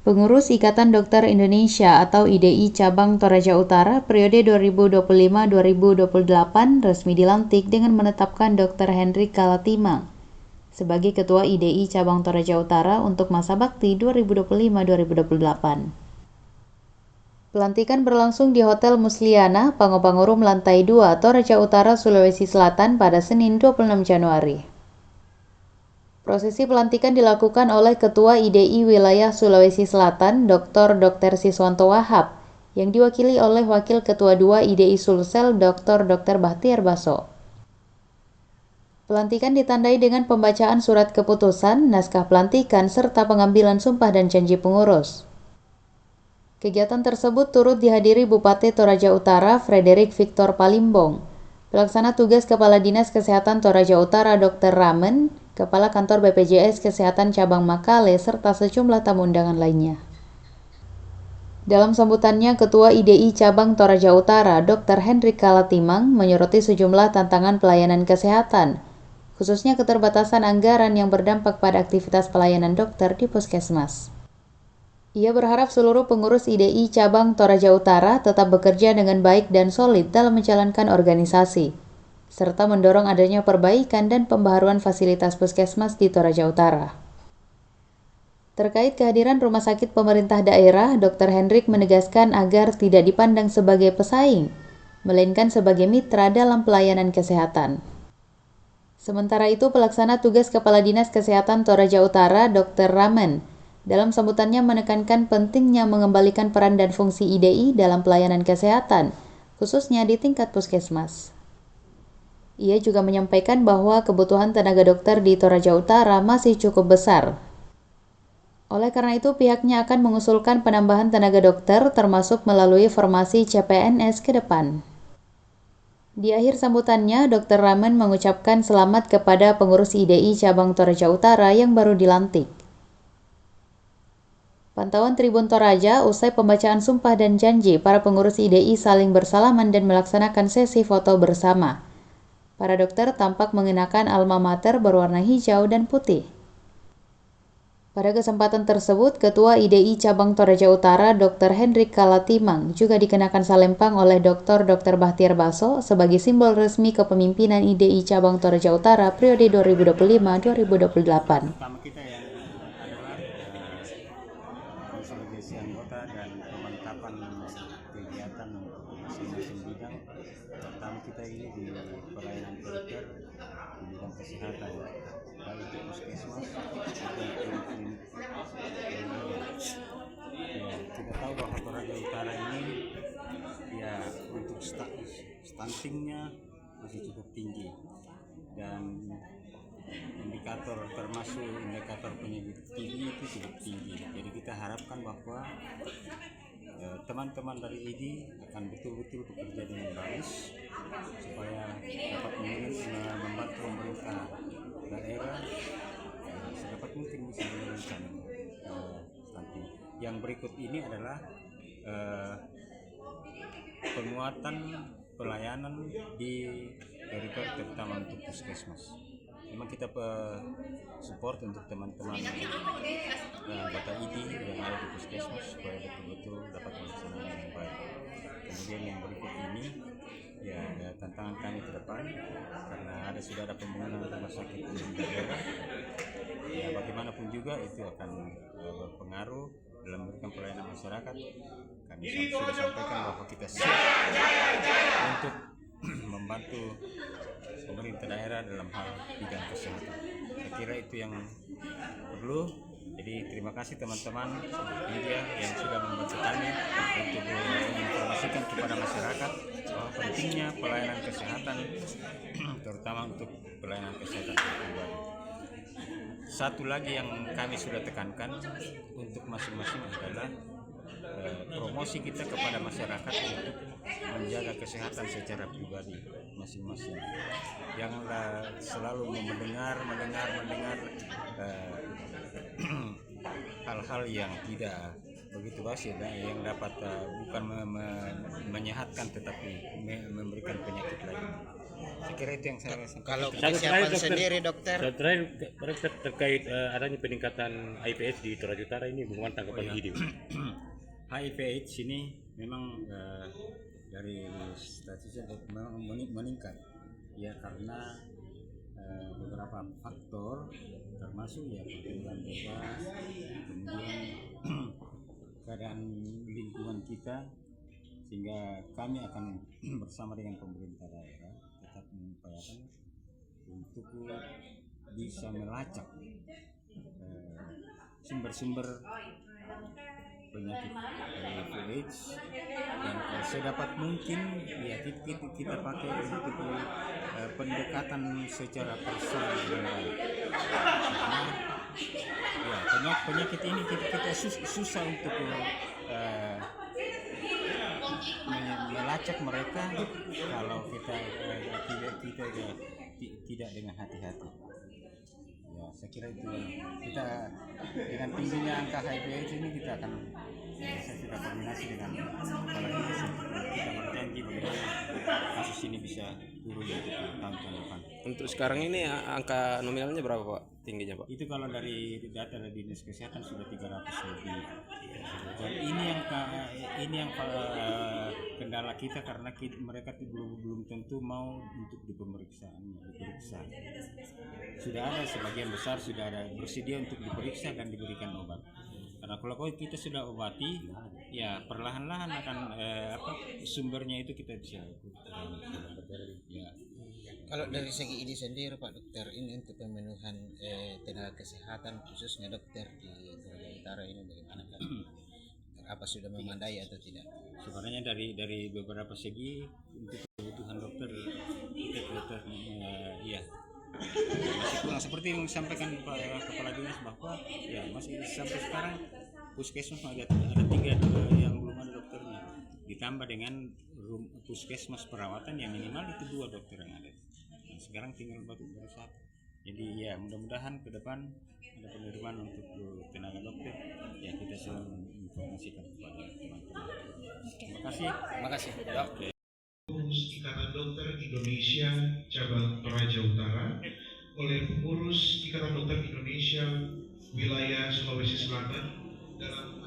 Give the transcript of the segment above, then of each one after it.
Pengurus Ikatan Dokter Indonesia atau IDI Cabang Toraja Utara periode 2025-2028 resmi dilantik dengan menetapkan Dr. Hendrik Kalatimang sebagai Ketua IDI Cabang Toraja Utara untuk masa bakti 2025-2028. Pelantikan berlangsung di Hotel Musliana, Pangopangurum Lantai 2, Toraja Utara, Sulawesi Selatan pada Senin 26 Januari. Prosesi pelantikan dilakukan oleh Ketua IDI Wilayah Sulawesi Selatan, Dr. Siswanto Wahab, yang diwakili oleh Wakil Ketua II IDI Sulsel, Dr. Bahtiar Baso. Pelantikan ditandai dengan pembacaan surat keputusan, naskah pelantikan, serta pengambilan sumpah dan janji pengurus. Kegiatan tersebut turut dihadiri Bupati Toraja Utara, Frederick Victor Palimbong, Pelaksana Tugas Kepala Dinas Kesehatan Toraja Utara Dr. Ramen, Kepala Kantor BPJS Kesehatan Cabang Makale, serta sejumlah tamu undangan lainnya. Dalam sambutannya, Ketua IDI Cabang Toraja Utara, Dr. Hendrik Kalatimang, menyoroti sejumlah tantangan pelayanan kesehatan, khususnya keterbatasan anggaran yang berdampak pada aktivitas pelayanan dokter di puskesmas. Ia berharap seluruh pengurus IDI Cabang Toraja Utara tetap bekerja dengan baik dan solid dalam menjalankan organisasi, serta mendorong adanya perbaikan dan pembaharuan fasilitas puskesmas di Toraja Utara. Terkait kehadiran rumah sakit pemerintah daerah, Dr. Hendrik menegaskan agar tidak dipandang sebagai pesaing, melainkan sebagai mitra dalam pelayanan kesehatan. Sementara itu, Pelaksana Tugas Kepala Dinas Kesehatan Toraja Utara, Dr. Ramen, dalam sambutannya menekankan pentingnya mengembalikan peran dan fungsi IDI dalam pelayanan kesehatan, khususnya di tingkat puskesmas. Ia juga menyampaikan bahwa kebutuhan tenaga dokter di Toraja Utara masih cukup besar. Oleh karena itu, pihaknya akan mengusulkan penambahan tenaga dokter termasuk melalui formasi CPNS ke depan. Di akhir sambutannya, Dr. Ramen mengucapkan selamat kepada pengurus IDI Cabang Toraja Utara yang baru dilantik. Pantauan Tribun Toraja, usai pembacaan sumpah dan janji, para pengurus IDI saling bersalaman dan melaksanakan sesi foto bersama. Para dokter tampak mengenakan alma mater berwarna hijau dan putih. Pada kesempatan tersebut, Ketua IDI Cabang Toraja Utara, Dr. Hendrik Kalatimang, juga dikenakan salempang oleh Dr. Bahtiar Baso sebagai simbol resmi kepemimpinan IDI Cabang Toraja Utara periode 2025-2028. Pertama kita yang adalah konsolidasi anggota dan pemantapan kegiatan masing-masing bidang. Pertama kita ini di pelayanan perifer di bidang kesehatan, baik itu puskesmas maupun klinik. Kita tahu bahwa Toraja Utara ini ya untuk stuntingnya masih cukup tinggi dan indikator termasuk indikator penyakit TB itu cukup tinggi. Jadi kita harapkan bahwa teman-teman dari IDI akan betul-betul bekerja dengan bagus supaya dapat membantu pemerintah daerah sedapat mungkin bisa menurunkan stunting. Yang berikut ini adalah penguatan pelayanan di perifer terutama untuk puskesmas. Memang kita support untuk teman-teman anggota IDI yang ada di puskesmas supaya betul-betul dapat melaksanakan dengan baik. Kemudian yang berikut ini ya ada tantangan kami ke depan karena sudah ada pembangunan rumah sakit di daerah. Ya bagaimanapun juga itu akan berpengaruh dalam memberikan pelayanan masyarakat. Kami sudah sampaikan bahwa kita siap untuk membantu pemerintah daerah dalam hal bidang kesehatan. Saya kira itu yang perlu. Jadi terima kasih teman-teman media yang sudah membantu kami untuk menginformasikan kepada masyarakat bahwa pentingnya pelayanan kesehatan, terutama untuk pelayanan kesehatan pribadi. Satu lagi yang kami sudah tekankan untuk masing-masing adalah promosi kita kepada masyarakat untuk menjaga kesehatan secara pribadi masing-masing. Janganlah selalu mendengar hal-hal yang tidak begitu basis yang dapat bukan menyehatkan tetapi memberikan penyakit lagi. Saya kira itu yang saya Kalau sampaikan. kesiapan sendiri dokter. Terakhir terkait adanya peningkatan HIV/AIDS di Toraja Utara ini, bagaimana tanggapan IDI? HIV/AIDS ini memang dari statistik memang meningkat ya, karena beberapa faktor termasuk ya pertumbuhan bebas, kemudian keadaan lingkungan kita, sehingga kami akan bersama dengan pemerintah daerah tetap mengupayakan untuk bisa melacak sumber-sumber penyakit HIV/AIDS, dan sedapat mungkin ya kita pakai untuk pendekatan secara personal dengan baik. Karena ya penyakit ini kita susah untuk melacak mereka kalau kita tidak dengan hati-hati. Ya, saya kira itu kita dengan tingginya angka HIV/AIDS ini kita akan saya sudah koordinasi dengan kepala dinas untuk kita berjanji bagaimana kasus ini bisa turun untuk tahun depan. Untuk sekarang ini angka nominalnya berapa Pak tingginya Pak? Itu kalau dari data dari dinas kesehatan sudah 300 lebih. Dan ini yang kendala kita karena mereka belum tentu mau untuk diperiksa. Sudah ada sebagian besar sudah ada bersedia untuk diperiksa dan diberikan obat. Karena kalau kita sudah obati, ya perlahan-lahan akan sumbernya itu kita bisa. Ya. Kalau dari segi ini sendiri Pak Dokter, ini untuk pemenuhan tenaga kesehatan khususnya dokter di Toraja Utara ini bagaimana kan? Apa sudah memadai atau tidak? Sebenarnya dari beberapa segi untuk kebutuhan dokter ya masih kurang, seperti yang disampaikan Pak Kepala Dinas bahwa ya masih sampai sekarang puskesmas ada 3 yang belum ada dokternya, ditambah dengan puskesmas perawatan yang minimal itu 2 dokter yang ada. Dan sekarang tinggal baru 1. Jadi ya mudah-mudahan ke depan ada penerimaan untuk tenaga dokter, ya kita selalu menginformasikan kepada teman-teman. Terima kasih. Oke. Ikatan Dokter Indonesia Cabang Toraja Utara oleh pengurus Ikatan Dokter Indonesia wilayah Sulawesi Selatan dalam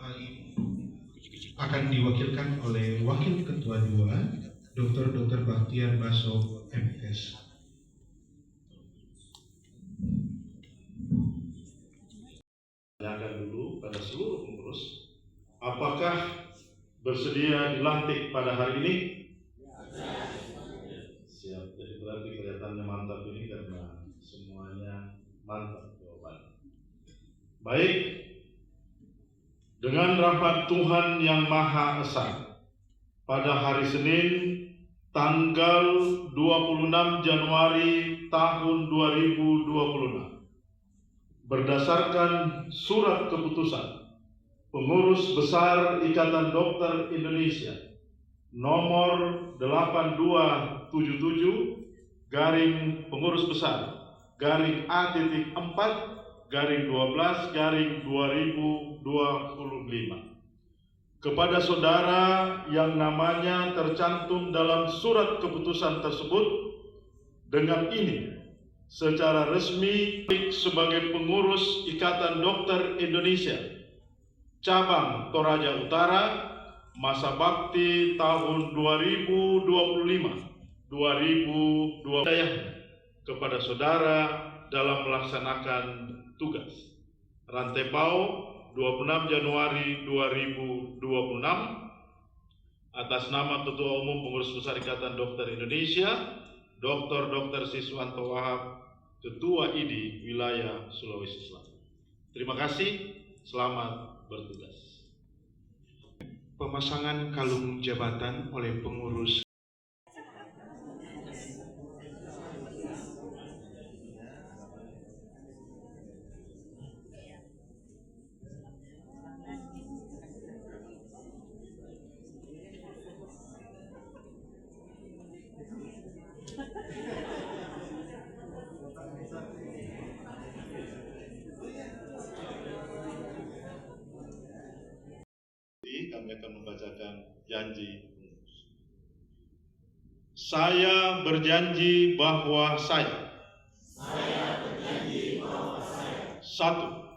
hal ini akan diwakilkan oleh Wakil Ketua 2 Dr. Baktiar Baso MPS. Tanyakan dulu pada seluruh pengurus, apakah bersedia dilantik pada hari ini? Siap. Jadi berarti kelihatannya mantap ini karena semuanya mantap jawabannya. Baik, dengan rahmat Tuhan Yang Maha Esa, pada hari Senin tanggal 26 Januari tahun 2026, berdasarkan surat keputusan Pengurus Besar Ikatan Dokter Indonesia nomor 8277 garing Pengurus Besar garing A.4 garing 12 garing 2025 kepada saudara yang namanya tercantum dalam surat keputusan tersebut, dengan ini secara resmi sebagai pengurus Ikatan Dokter Indonesia Cabang Toraja Utara masa bakti tahun 2025-2020 kepada saudara dalam melaksanakan tugas. Rantepao 26 Januari 2026 atas nama Ketua Umum Pengurus Besar Ikatan Dokter Indonesia Dr. Siswanto Wahab, Ketua IDI Wilayah Sulawesi Selatan. Terima kasih, selamat bertugas. Pemasangan kalung jabatan oleh pengurus. janji pengurus. Saya berjanji bahwa saya satu,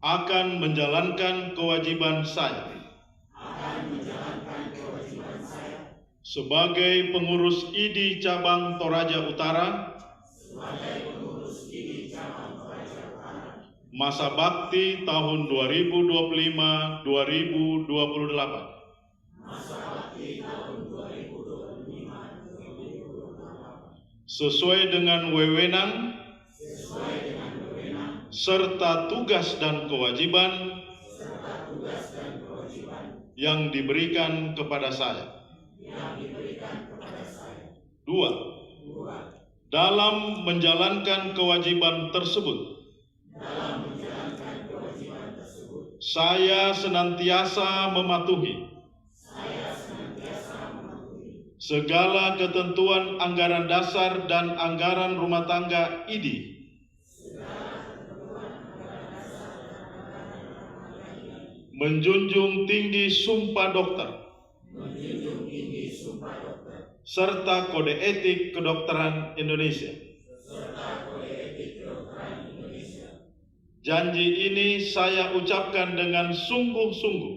akan menjalankan kewajiban saya sebagai pengurus IDI Cabang Toraja Utara masa bakti tahun 2025-2028 sesuai dengan wewenang serta tugas dan kewajiban yang diberikan kepada saya. 2. Dalam menjalankan kewajiban tersebut, saya senantiasa mematuhi segala ketentuan anggaran dasar dan anggaran rumah tangga IDI menjunjung tinggi sumpah dokter serta kode etik kedokteran Indonesia. Janji ini saya ucapkan dengan sungguh-sungguh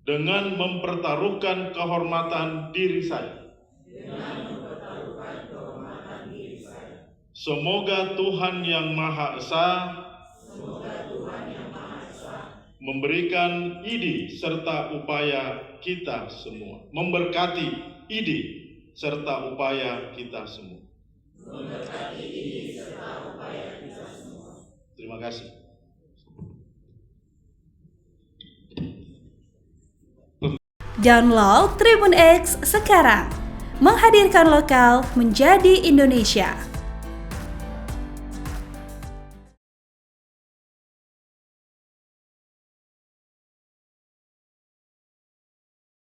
dengan mempertaruhkan kehormatan diri saya. Semoga Tuhan Yang Maha Esa memberikan IDI serta upaya kita semua, memberkati IDI serta upaya kita semua. Terima kasih. Download Tribun X sekarang, menghadirkan lokal menjadi Indonesia.